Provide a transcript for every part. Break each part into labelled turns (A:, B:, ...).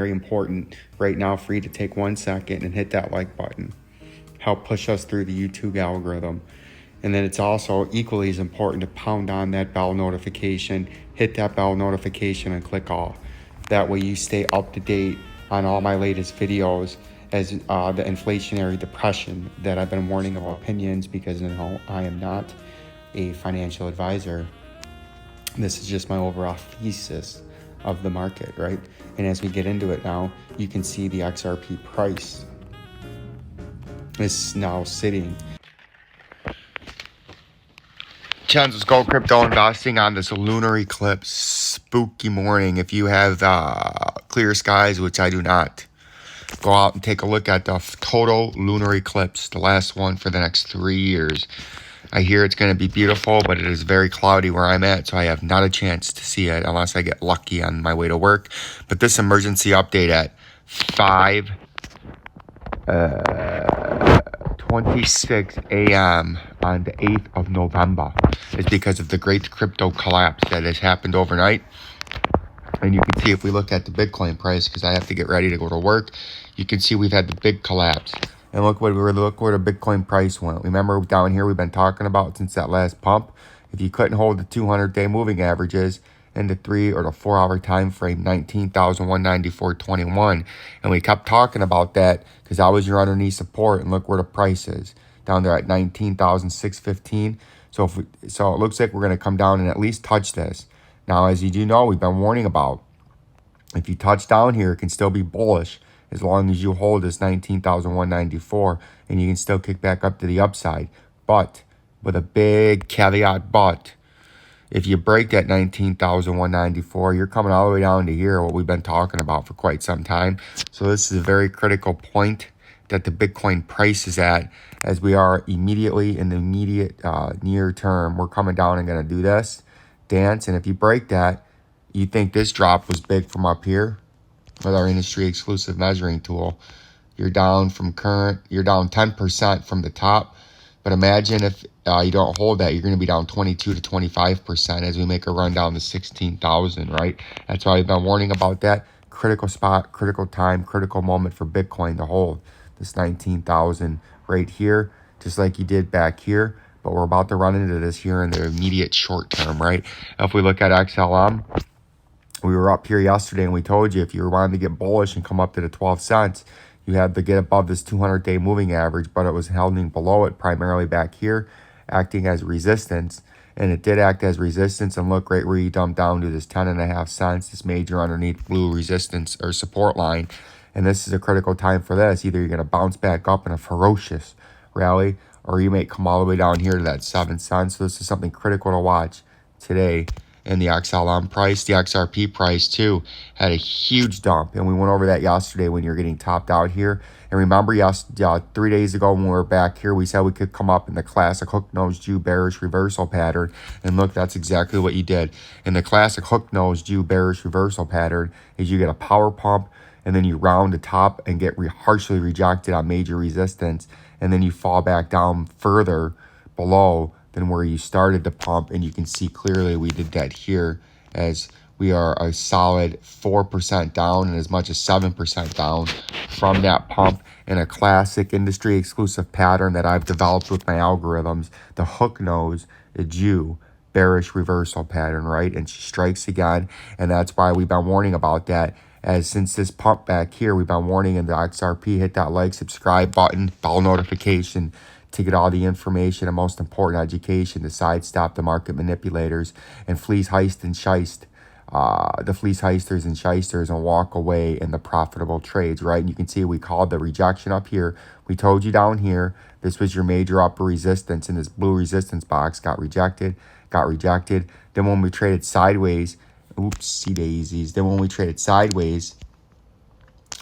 A: Very important right now for you to take 1 second and hit that like button. Help push us through the YouTube algorithm. And then it's also equally as important to pound on that bell notification, hit that bell notification and click all. That way you stay up to date on all my latest videos as the inflationary depression that I've been warning about. Opinions, because I am not a financial advisor. This is just my overall thesis of the market, right? And as we get into it now, you can see the XRP price is now sitting. Vincenzo'S Go Crypto Investing on this lunar eclipse spooky morning. If you have clear skies, which I do not, go out and take a look at the total lunar eclipse, the last one for the next 3 years. I hear it's going to be beautiful, but it is very cloudy where I'm at, so I have not a chance to see it unless I get lucky on my way to work. But this emergency update at 5:26 a.m. on the 8th of November is because of the great crypto collapse that has happened overnight. And you can see if we look at the Bitcoin price, because I have to get ready to go to work, you can see we've had the big collapse. And look where the Bitcoin price went. Remember down here we've been talking about since that last pump. If you couldn't hold the 200-day moving averages in the 3 or the 4 hour time frame, 19,194.21. And we kept talking about that because that was your underneath support. And look where the price is down there at 19,615. So it looks like we're going to come down and at least touch this. Now, as you do know, we've been warning about, if you touch down here, it can still be bullish as long as you hold this 19,194, and you can still kick back up to the upside. But with a big caveat, but if you break that 19,194, you're coming all the way down to here, what we've been talking about for quite some time. So this is a very critical point that the Bitcoin price is at, as we are immediately in the immediate near term. We're coming down and going to do this dance. And if you break that, you think this drop was big from up here with our industry exclusive measuring tool. You're down from you're down 10% from the top. But imagine if you don't hold that, you're going to be down 22 to 25% as we make a run down to 16,000, right? That's why I've been warning about that. Critical spot, critical time, critical moment for Bitcoin to hold this 19,000 right here, just like you did back here. But we're about to run into this here in the immediate short term, right? If we look at XLM, we were up here yesterday and we told you if you wanted to get bullish and come up to the 12 cents, you had to get above this 200-day moving average, but it was holding below it primarily back here, acting as resistance. And it did act as resistance. And look right where you dump down to this 10.5 cents, this major underneath blue resistance or support line. And this is a critical time for this. Either you're going to bounce back up in a ferocious rally, or you may come all the way down here to that 7 cents. So this is something critical to watch today. And the XLM price, the XRP price too, had a huge dump. And we went over that yesterday when you're getting topped out here. And remember, 3 days ago when we were back here, we said we could come up in the classic hook-nosed Jew bearish reversal pattern. And look, that's exactly what you did. In the classic hook-nosed Jew bearish reversal pattern is you get a power pump, and then you round the top and get harshly rejected on major resistance. And then you fall back down further below than where you started the pump. And you can see clearly we did that here, as we are a solid 4% down and as much as 7% down from that pump in a classic industry exclusive pattern that I've developed with my algorithms, the hook nose, the Jew bearish reversal pattern, right? And she strikes again. And that's why we've been warning about that. As since this pump back here, we've been warning in the XRP, hit that like, subscribe button, bell notification to get all the information and most important education to sidestop the market manipulators and the fleece heisters and shysters, and walk away in the profitable trades, right? And you can see we called the rejection up here. We told you down here, this was your major upper resistance, and this blue resistance box got rejected. Then when we traded sideways, oopsie daisies. Then when we traded sideways,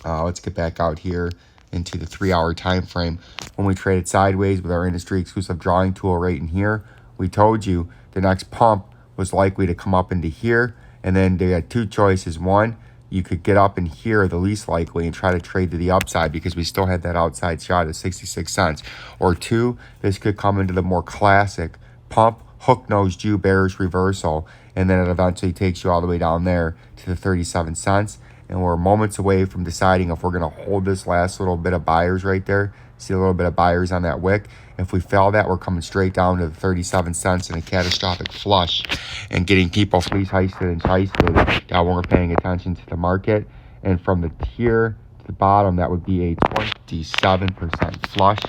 A: let's get back out here into the 3 hour time frame. When we traded sideways with our industry exclusive drawing tool right in here, we told you the next pump was likely to come up into here. And then they had two choices. One, you could get up in here, the least likely, and try to trade to the upside because we still had that outside shot at 66 cents. Or two, this could come into the more classic pump, hook nose Jew bearish reversal, and then it eventually takes you all the way down there to the 37 cents. and we're moments away from deciding if we're going to hold this last little bit of buyers right there. See a little bit of buyers on that wick. If we fail that, we're coming straight down to the 37 cents in a catastrophic flush and getting people fleece heisted and heisted that weren't paying attention to the market. And from the tier to the bottom, that would be a 27% flush.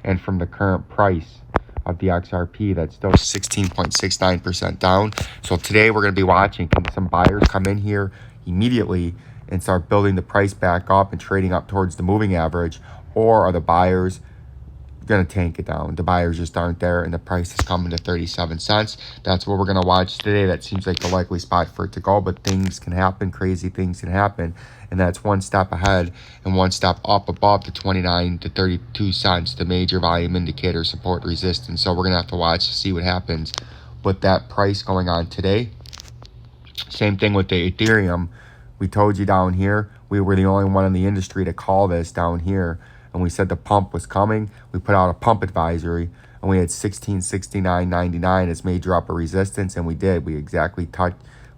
A: And from the current price of the XRP, that's still 16.69% down. So today we're going to be watching, can some buyers come in here immediately and start building the price back up and trading up towards the moving average, or are the buyers going to tank it down? The buyers just aren't there and the price is coming to 37 cents. That's what we're going to watch today. That seems like the likely spot for it to go, but things can happen, crazy things can happen, and that's one step ahead and one step up above the 29 to 32 cents, the major volume indicator, support, resistance. So we're going to have to watch to see what happens with that price going on today. Same thing with the Ethereum. We told you down here, we were the only one in the industry to call this down here, and we said the pump was coming. We put out a pump advisory, and we had 1669.99 as major upper resistance, and we did. We exactly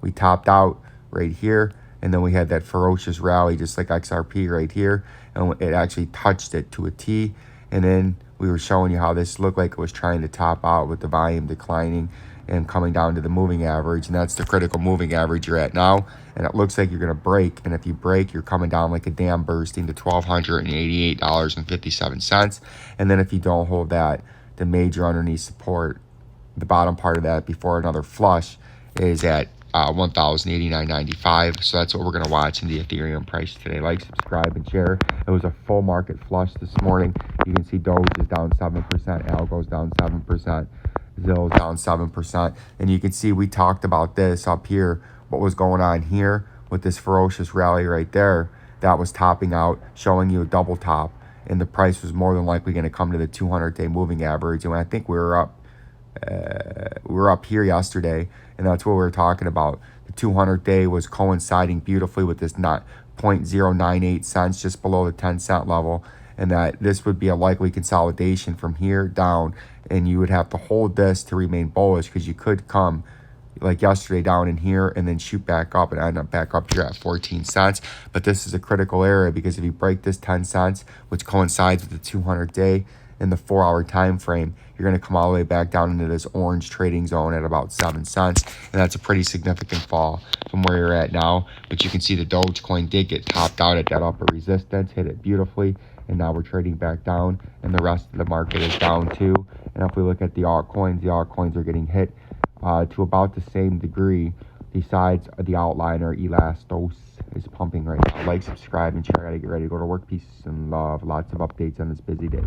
A: we topped out right here, and then we had that ferocious rally just like XRP right here, and it actually touched it to a T. And then we were showing you how this looked like it was trying to top out with the volume declining and coming down to the moving average, and that's the critical moving average you're at now. And it looks like you're going to break, and if you break, you're coming down like a dam bursting to $1,288.57. And then if you don't hold that, the major underneath support, the bottom part of that before another flush, is at 1,089.95. So that's what we're going to watch in the Ethereum price today. Like, subscribe, and share. It was a full market flush this morning. You can see Doge is down 7%, Algo's down 7%, Zill's down 7, and you can see we talked about this up here, what was going on here with this ferocious rally right there. That was topping out, showing you a double top, and the price was more than likely going to come to the 200-day moving average. And I think we were up here yesterday, and that's what we were talking about. The 200-day was coinciding beautifully with this 0.098 cents just below the 10-cent level, and that this would be a likely consolidation from here down, and you would have to hold this to remain bullish, because you could come like yesterday down in here and then shoot back up and end up back up here at 14 cents. But this is a critical area, because if you break this 10 cents, which coincides with the 200-day in the 4-hour time frame, you're going to come all the way back down into this orange trading zone at about 7 cents, and that's a pretty significant fall from where you're at now. But you can see the Dogecoin did get topped out at that upper resistance, hit it beautifully, and now we're trading back down, and the rest of the market is down too. And if we look at the altcoins are getting hit to about the same degree, besides the outliner Elastos is pumping right now. Like, subscribe, and share. I gotta get ready to go to work. Peace and love. Lots of updates on this busy day.